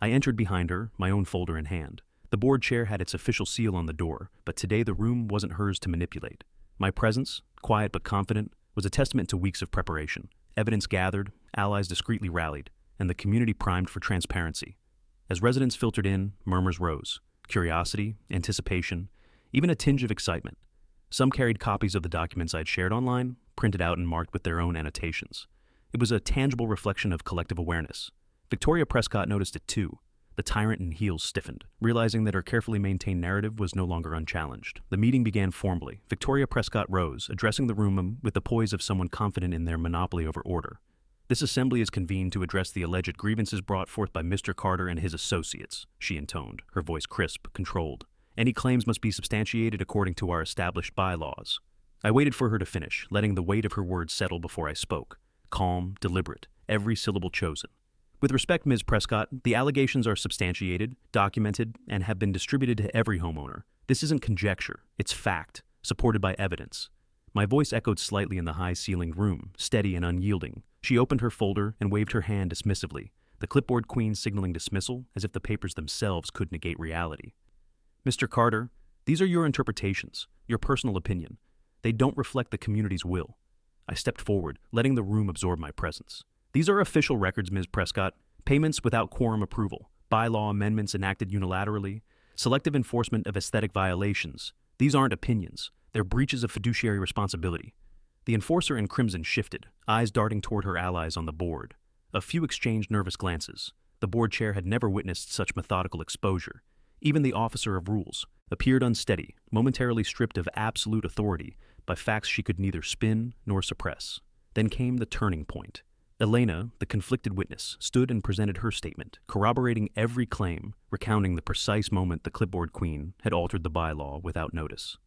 I entered behind her, my own folder in hand. The board chair had its official seal on the door, but today the room wasn't hers to manipulate. My presence, quiet but confident, was a testament to weeks of preparation. Evidence gathered, allies discreetly rallied, and the community primed for transparency. As residents filtered in, murmurs rose. Curiosity, anticipation, even a tinge of excitement. Some carried copies of the documents I'd shared online, printed out and marked with their own annotations. It was a tangible reflection of collective awareness. Victoria Prescott noticed it too. The tyrant in heels stiffened, realizing that her carefully maintained narrative was no longer unchallenged. The meeting began formally. Victoria Prescott rose, addressing the room with the poise of someone confident in their monopoly over order. This assembly is convened to address the alleged grievances brought forth by Mr. Carter and his associates, she intoned, her voice crisp, controlled. Any claims must be substantiated according to our established bylaws. I waited for her to finish, letting the weight of her words settle before I spoke. Calm, deliberate, every syllable chosen. With respect, Ms. Prescott, the allegations are substantiated, documented, and have been distributed to every homeowner. This isn't conjecture, it's fact, supported by evidence. My voice echoed slightly in the high-ceilinged room, steady and unyielding. She opened her folder and waved her hand dismissively, the clipboard queen signaling dismissal as if the papers themselves could negate reality. Mr. Carter, these are your interpretations, your personal opinion. They don't reflect the community's will. I stepped forward, letting the room absorb my presence. These are official records, Ms. Prescott. Payments without quorum approval, bylaw amendments enacted unilaterally, selective enforcement of aesthetic violations. These aren't opinions. They're breaches of fiduciary responsibility. The enforcer in crimson shifted, eyes darting toward her allies on the board. A few exchanged nervous glances. The board chair had never witnessed such methodical exposure. Even the officer of rules appeared unsteady, momentarily stripped of absolute authority by facts she could neither spin nor suppress. Then came the turning point. Elena, the conflicted witness, stood and presented her statement, corroborating every claim, recounting the precise moment the clipboard queen had altered the bylaw without notice.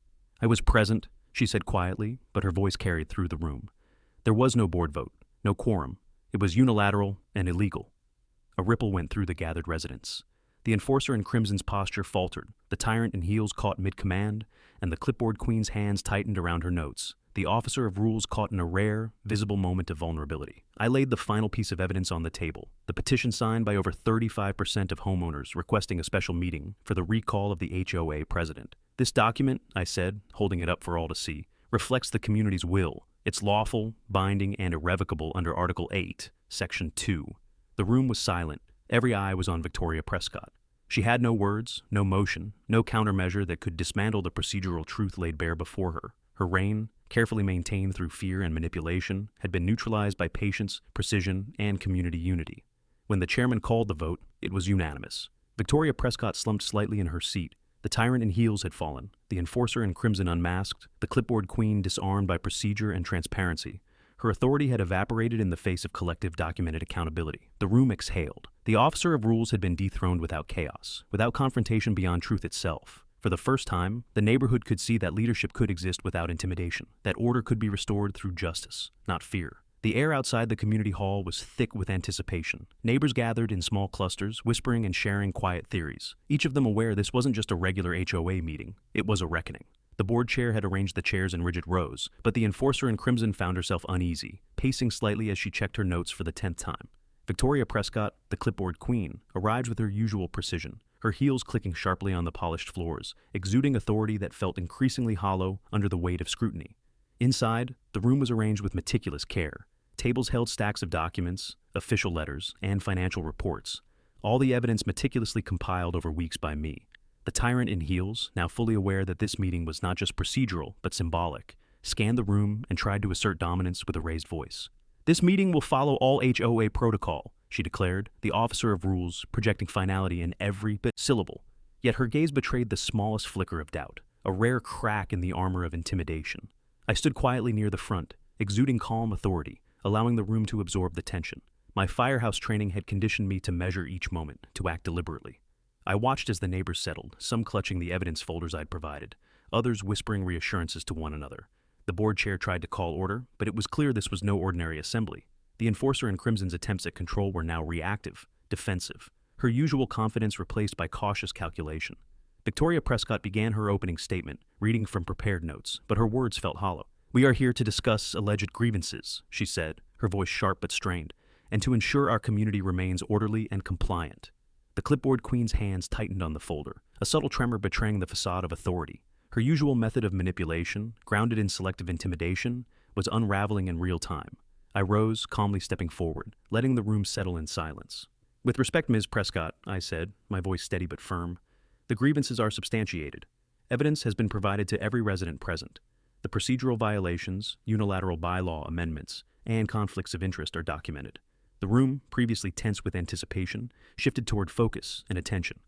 I was present, she said quietly, but her voice carried through the room. There was no board vote, no quorum. It was unilateral and illegal. A ripple went through the gathered residents. The enforcer in crimson's posture faltered, the tyrant in heels caught mid-command, and the clipboard queen's hands tightened around her notes. The officer of rules caught in a rare, visible moment of vulnerability. I laid the final piece of evidence on the table, the petition signed by over 35% of homeowners requesting a special meeting for the recall of the HOA president. This document, I said, holding it up for all to see, reflects the community's will. It's lawful, binding, and irrevocable under Article 8, Section 2. The room was silent. Every eye was on Victoria Prescott. She had no words, no motion, no countermeasure that could dismantle the procedural truth laid bare before her. Her reign, carefully maintained through fear and manipulation, had been neutralized by patience, precision, and community unity. When the chairman called the vote, it was unanimous. Victoria Prescott slumped slightly in her seat. The tyrant in heels had fallen, the enforcer in crimson unmasked, the clipboard queen disarmed by procedure and transparency. Her authority had evaporated in the face of collective documented accountability. The room exhaled. The officer of rules had been dethroned without chaos, without confrontation beyond truth itself. For the first time, the neighborhood could see that leadership could exist without intimidation, that order could be restored through justice, not fear. The air outside the community hall was thick with anticipation. Neighbors gathered in small clusters, whispering and sharing quiet theories, each of them aware this wasn't just a regular HOA meeting, it was a reckoning. The board chair had arranged the chairs in rigid rows, but the enforcer in crimson found herself uneasy, pacing slightly as she checked her notes for the 10th time. Victoria Prescott, the clipboard queen, arrived with her usual precision, her heels clicking sharply on the polished floors, exuding authority that felt increasingly hollow under the weight of scrutiny. Inside, the room was arranged with meticulous care. Tables held stacks of documents, official letters, and financial reports, all the evidence meticulously compiled over weeks by me. The tyrant in heels, now fully aware that this meeting was not just procedural but symbolic, scanned the room and tried to assert dominance with a raised voice. "This meeting will follow all HOA protocol," she declared, the officer of rules projecting finality in every syllable. Yet her gaze betrayed the smallest flicker of doubt, a rare crack in the armor of intimidation. I stood quietly near the front, exuding calm authority, allowing the room to absorb the tension. My firehouse training had conditioned me to measure each moment, to act deliberately. I watched as the neighbors settled, some clutching the evidence folders I'd provided, others whispering reassurances to one another. The board chair tried to call order, but it was clear this was no ordinary assembly. The enforcer in crimson's attempts at control were now reactive, defensive, her usual confidence replaced by cautious calculation. Victoria Prescott began her opening statement, reading from prepared notes, but her words felt hollow. "We are here to discuss alleged grievances," she said, her voice sharp but strained, "and to ensure our community remains orderly and compliant." The clipboard queen's hands tightened on the folder, a subtle tremor betraying the facade of authority. Her usual method of manipulation, grounded in selective intimidation, was unraveling in real time. I rose, calmly stepping forward, letting the room settle in silence. "With respect, Ms. Prescott," I said, my voice steady but firm, "the grievances are substantiated. Evidence has been provided to every resident present. The procedural violations, unilateral bylaw amendments, and conflicts of interest are documented." The room, previously tense with anticipation, shifted toward focus and attention.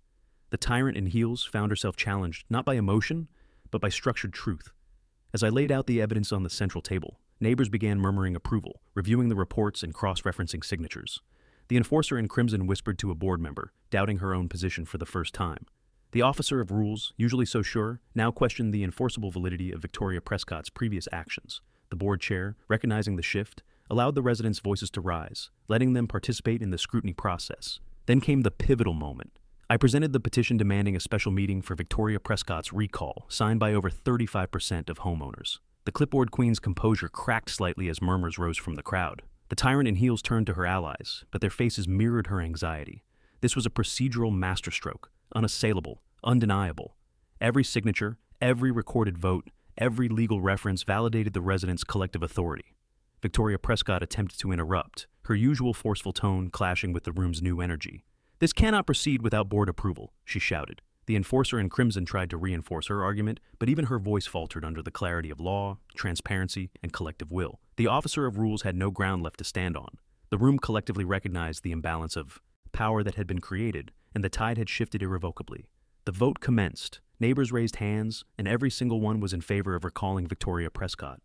The tyrant in heels found herself challenged not by emotion, but by structured truth. As I laid out the evidence on the central table, neighbors began murmuring approval, reviewing the reports and cross-referencing signatures. The enforcer in crimson whispered to a board member, doubting her own position for the first time. The officer of rules, usually so sure, now questioned the enforceable validity of Victoria Prescott's previous actions. The board chair, recognizing the shift, allowed the residents' voices to rise, letting them participate in the scrutiny process. Then came the pivotal moment. I presented the petition demanding a special meeting for Victoria Prescott's recall, signed by over 35% of homeowners. The clipboard queen's composure cracked slightly as murmurs rose from the crowd. The tyrant in heels turned to her allies, but their faces mirrored her anxiety. This was a procedural masterstroke, unassailable, undeniable. Every signature, every recorded vote, every legal reference validated the residents' collective authority. Victoria Prescott attempted to interrupt, her usual forceful tone clashing with the room's new energy. "This cannot proceed without board approval," she shouted. The enforcer in crimson tried to reinforce her argument, but even her voice faltered under the clarity of law, transparency, and collective will. The officer of rules had no ground left to stand on. The room collectively recognized the imbalance of power that had been created, and the tide had shifted irrevocably. The vote commenced. Neighbors raised hands, and every single one was in favor of recalling Victoria Prescott.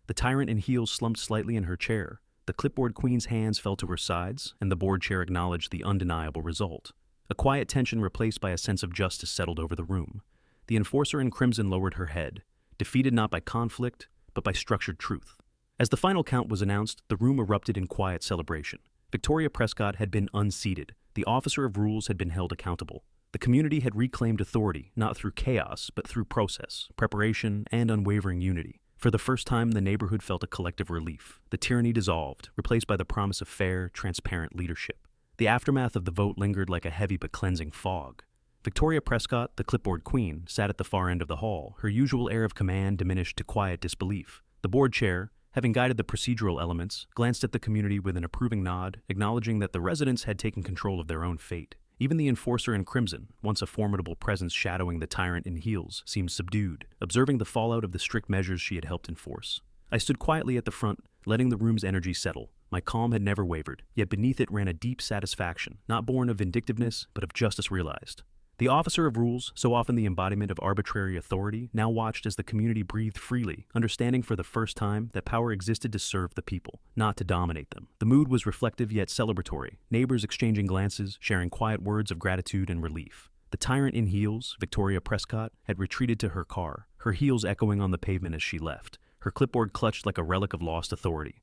The tyrant in heels slumped slightly in her chair. The clipboard queen's hands fell to her sides, and the board chair acknowledged the undeniable result. A quiet tension replaced by a sense of justice settled over the room. The enforcer in crimson lowered her head, defeated not by conflict, but by structured truth. As the final count was announced, the room erupted in quiet celebration. Victoria Prescott had been unseated. The officer of rules had been held accountable. The community had reclaimed authority, not through chaos, but through process, preparation, and unwavering unity. For the first time, the neighborhood felt a collective relief. The tyranny dissolved, replaced by the promise of fair, transparent leadership. The aftermath of the vote lingered like a heavy but cleansing fog. Victoria Prescott, the clipboard queen, sat at the far end of the hall, her usual air of command diminished to quiet disbelief. The board chair, having guided the procedural elements, glanced at the community with an approving nod, acknowledging that the residents had taken control of their own fate. Even the enforcer in crimson, once a formidable presence shadowing the tyrant in heels, seemed subdued, observing the fallout of the strict measures she had helped enforce. I stood quietly at the front, letting the room's energy settle. My calm had never wavered, yet beneath it ran a deep satisfaction, not born of vindictiveness, but of justice realized. The officer of rules, so often the embodiment of arbitrary authority, now watched as the community breathed freely, understanding for the first time that power existed to serve the people, not to dominate them. The mood was reflective yet celebratory, neighbors exchanging glances, sharing quiet words of gratitude and relief. The tyrant in heels, Victoria Prescott, had retreated to her car, her heels echoing on the pavement as she left, her clipboard clutched like a relic of lost authority.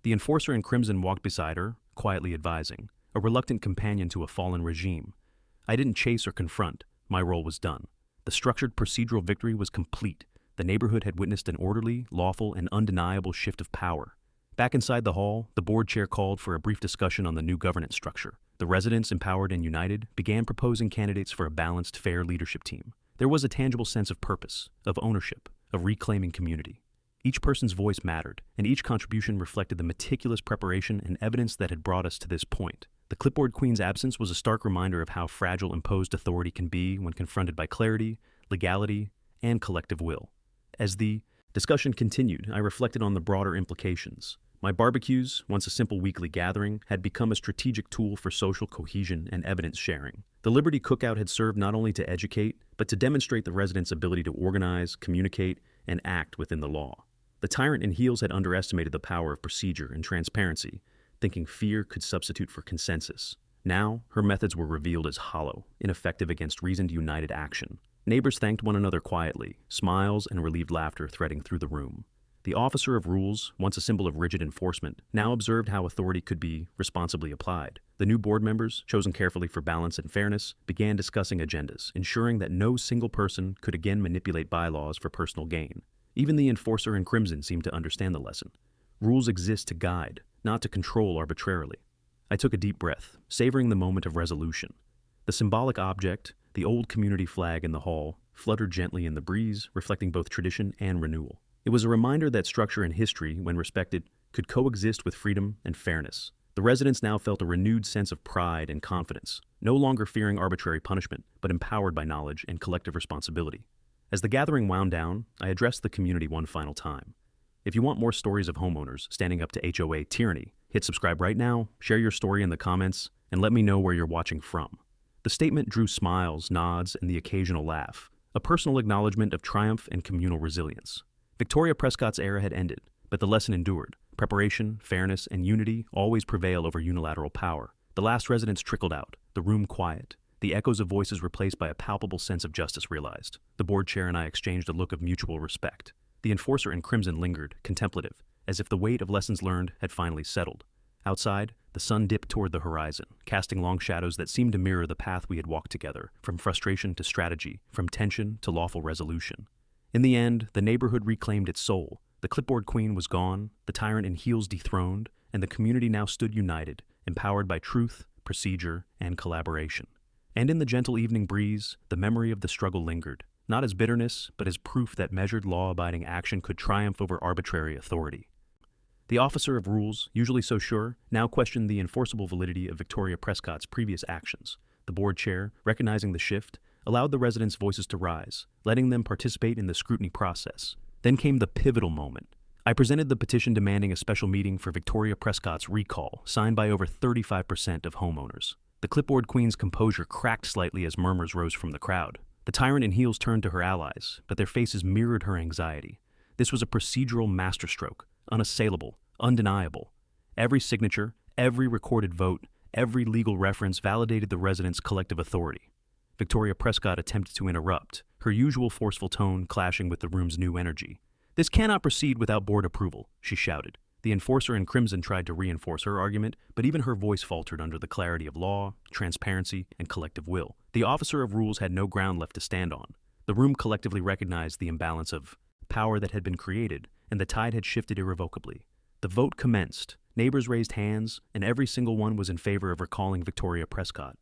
The enforcer in crimson walked beside her, quietly advising, a reluctant companion to a fallen regime. I didn't chase or confront. My role was done. The structured procedural victory was complete. The neighborhood had witnessed an orderly, lawful, and undeniable shift of power. Back inside the hall, the board chair called for a brief discussion on the new governance structure. The residents, empowered and united, began proposing candidates for a balanced, fair leadership team. There was a tangible sense of purpose, of ownership, of reclaiming community. Each person's voice mattered, and each contribution reflected the meticulous preparation and evidence that had brought us to this point. The clipboard queen's absence was a stark reminder of how fragile imposed authority can be when confronted by clarity, legality, and collective will. As the discussion continued, I reflected on the broader implications. My barbecues, once a simple weekly gathering, had become a strategic tool for social cohesion and evidence sharing. The Liberty Cookout had served not only to educate, but to demonstrate the residents' ability to organize, communicate, and act within the law. The tyrant in heels had underestimated the power of procedure and transparency, thinking fear could substitute for consensus. Now, her methods were revealed as hollow, ineffective against reasoned united action. Neighbors thanked one another quietly, smiles and relieved laughter threading through the room. The officer of rules, once a symbol of rigid enforcement, now observed how authority could be responsibly applied. The new board members, chosen carefully for balance and fairness, began discussing agendas, ensuring that no single person could again manipulate bylaws for personal gain. Even the enforcer in crimson seemed to understand the lesson. Rules exist to guide, not to control arbitrarily. I took a deep breath, savoring the moment of resolution. The symbolic object, the old community flag in the hall, fluttered gently in the breeze, reflecting both tradition and renewal. It was a reminder that structure and history, when respected, could coexist with freedom and fairness. The residents now felt a renewed sense of pride and confidence, no longer fearing arbitrary punishment, but empowered by knowledge and collective responsibility. As the gathering wound down, I addressed the community one final time. If you want more stories of homeowners standing up to HOA tyranny, hit subscribe right now, share your story in the comments, and let me know where you're watching from. The statement drew smiles, nods, and the occasional laugh, a personal acknowledgement of triumph and communal resilience. Victoria Prescott's era had ended, but the lesson endured. Preparation, fairness, and unity always prevail over unilateral power. The last residents trickled out, the room quiet, the echoes of voices replaced by a palpable sense of justice realized. The board chair and I exchanged a look of mutual respect. The enforcer in crimson lingered, contemplative, as if the weight of lessons learned had finally settled. Outside, the sun dipped toward the horizon, casting long shadows that seemed to mirror the path we had walked together, from frustration to strategy, from tension to lawful resolution. In the end, the neighborhood reclaimed its soul. The clipboard queen was gone, the tyrant in heels dethroned, and the community now stood united, empowered by truth, procedure, and collaboration. And in the gentle evening breeze, the memory of the struggle lingered, not as bitterness, but as proof that measured law-abiding action could triumph over arbitrary authority. The officer of rules, usually so sure, now questioned the enforceable validity of Victoria Prescott's previous actions. The board chair, recognizing the shift, allowed the residents' voices to rise, letting them participate in the scrutiny process. Then came the pivotal moment. I presented the petition demanding a special meeting for Victoria Prescott's recall, signed by over 35% of homeowners. The clipboard queen's composure cracked slightly as murmurs rose from the crowd. The tyrant in heels turned to her allies, but their faces mirrored her anxiety. This was a procedural masterstroke, unassailable, undeniable. Every signature, every recorded vote, every legal reference validated the residents' collective authority. Victoria Prescott attempted to interrupt, her usual forceful tone clashing with the room's new energy. "This cannot proceed without board approval," she shouted. The enforcer in crimson tried to reinforce her argument, but even her voice faltered under the clarity of law, transparency, and collective will. The officer of rules had no ground left to stand on. The room collectively recognized the imbalance of power that had been created, and the tide had shifted irrevocably. The vote commenced. Neighbors raised hands, and every single one was in favor of recalling Victoria Prescott.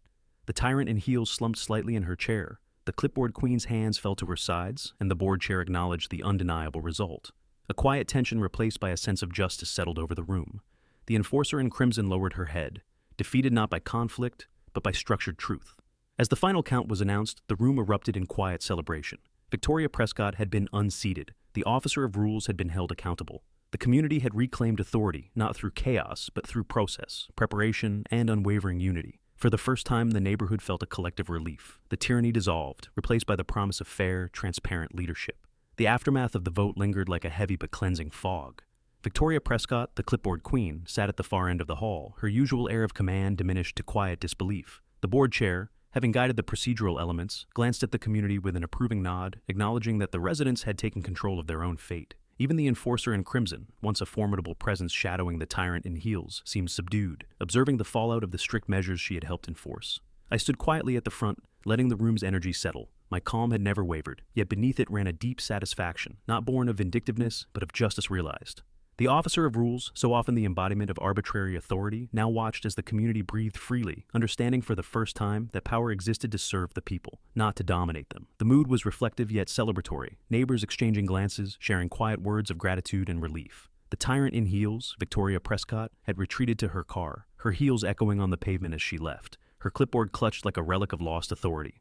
The tyrant in heels slumped slightly in her chair. The clipboard queen's hands fell to her sides, and the board chair acknowledged the undeniable result. A quiet tension replaced by a sense of justice settled over the room. The enforcer in crimson lowered her head, defeated not by conflict, but by structured truth. As the final count was announced, the room erupted in quiet celebration. Victoria Prescott had been unseated. The officer of rules had been held accountable. The community had reclaimed authority, not through chaos, but through process, preparation, and unwavering unity. For the first time, the neighborhood felt a collective relief. The tyranny dissolved, replaced by the promise of fair, transparent leadership. The aftermath of the vote lingered like a heavy but cleansing fog. Victoria Prescott, the clipboard queen, sat at the far end of the hall, her usual air of command diminished to quiet disbelief. The board chair, having guided the procedural elements, glanced at the community with an approving nod, acknowledging that the residents had taken control of their own fate. Even the enforcer in crimson, once a formidable presence shadowing the tyrant in heels, seemed subdued, observing the fallout of the strict measures she had helped enforce. I stood quietly at the front, letting the room's energy settle. My calm had never wavered, yet beneath it ran a deep satisfaction, not born of vindictiveness, but of justice realized. The officer of rules, so often the embodiment of arbitrary authority, now watched as the community breathed freely, understanding for the first time that power existed to serve the people, not to dominate them. The mood was reflective yet celebratory, neighbors exchanging glances, sharing quiet words of gratitude and relief. The tyrant in heels, Victoria Prescott, had retreated to her car, her heels echoing on the pavement as she left, her clipboard clutched like a relic of lost authority.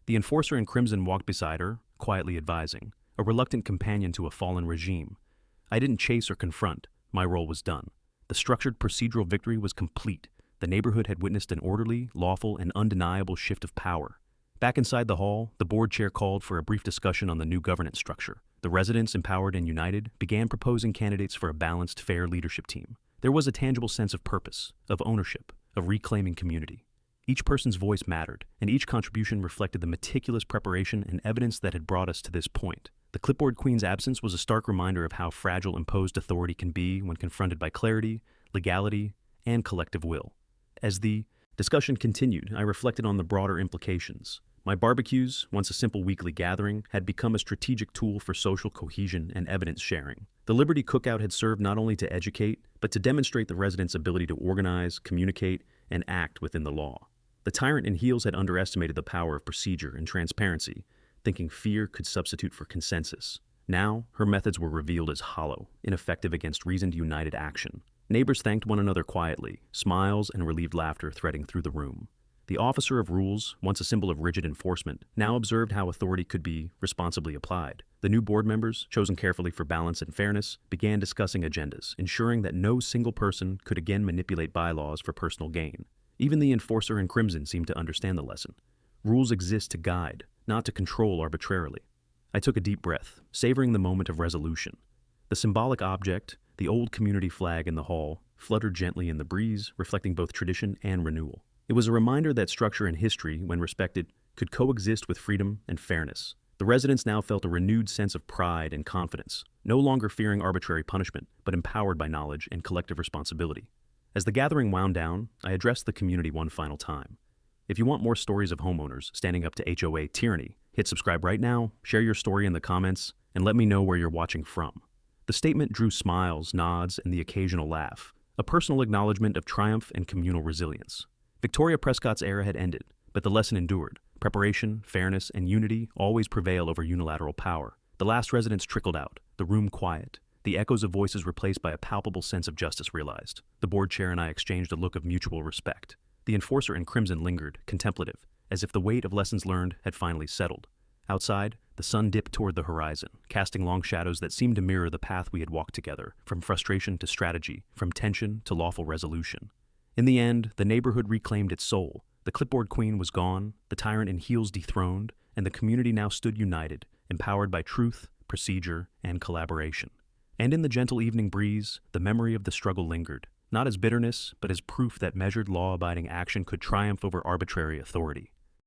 The enforcer in crimson walked beside her, quietly advising, a reluctant companion to a fallen regime. I didn't chase or confront. My role was done. The structured procedural victory was complete. The neighborhood had witnessed an orderly, lawful, and undeniable shift of power. Back inside the hall, the board chair called for a brief discussion on the new governance structure. The residents, empowered and united, began proposing candidates for a balanced, fair leadership team. There was a tangible sense of purpose, of ownership, of reclaiming community. Each person's voice mattered, and each contribution reflected the meticulous preparation and evidence that had brought us to this point. The clipboard queen's absence was a stark reminder of how fragile imposed authority can be when confronted by clarity, legality, and collective will. As the discussion continued, I reflected on the broader implications. My barbecues, once a simple weekly gathering, had become a strategic tool for social cohesion and evidence sharing. The Liberty Cookout had served not only to educate, but to demonstrate the residents' ability to organize, communicate, and act within the law. The tyrant in heels had underestimated the power of procedure and transparency, thinking fear could substitute for consensus. Now, her methods were revealed as hollow, ineffective against reasoned united action. Neighbors thanked one another quietly, smiles and relieved laughter threading through the room. The officer of rules, once a symbol of rigid enforcement, now observed how authority could be responsibly applied. The new board members, chosen carefully for balance and fairness, began discussing agendas, ensuring that no single person could again manipulate bylaws for personal gain. Even the enforcer in crimson seemed to understand the lesson. Rules exist to guide, not to control arbitrarily. I took a deep breath, savoring the moment of resolution. The symbolic object, the old community flag in the hall, fluttered gently in the breeze, reflecting both tradition and renewal. It was a reminder that structure and history, when respected, could coexist with freedom and fairness. The residents now felt a renewed sense of pride and confidence, no longer fearing arbitrary punishment, but empowered by knowledge and collective responsibility. As the gathering wound down, I addressed the community one final time. If you want more stories of homeowners standing up to HOA tyranny, hit subscribe right now, share your story in the comments, and let me know where you're watching from. The statement drew smiles, nods, and the occasional laugh, a personal acknowledgement of triumph and communal resilience. Victoria Prescott's era had ended, but the lesson endured. Preparation, fairness, and unity always prevail over unilateral power. The last residents trickled out, the room quiet, the echoes of voices replaced by a palpable sense of justice realized. The board chair and I exchanged a look of mutual respect. The enforcer in crimson lingered, contemplative, as if the weight of lessons learned had finally settled. Outside, the sun dipped toward the horizon, casting long shadows that seemed to mirror the path we had walked together, from frustration to strategy, from tension to lawful resolution. In the end, the neighborhood reclaimed its soul. The clipboard queen was gone, the tyrant in heels dethroned, and the community now stood united, empowered by truth, procedure, and collaboration. And in the gentle evening breeze, the memory of the struggle lingered, not as bitterness, but as proof that measured law-abiding action could triumph over arbitrary authority.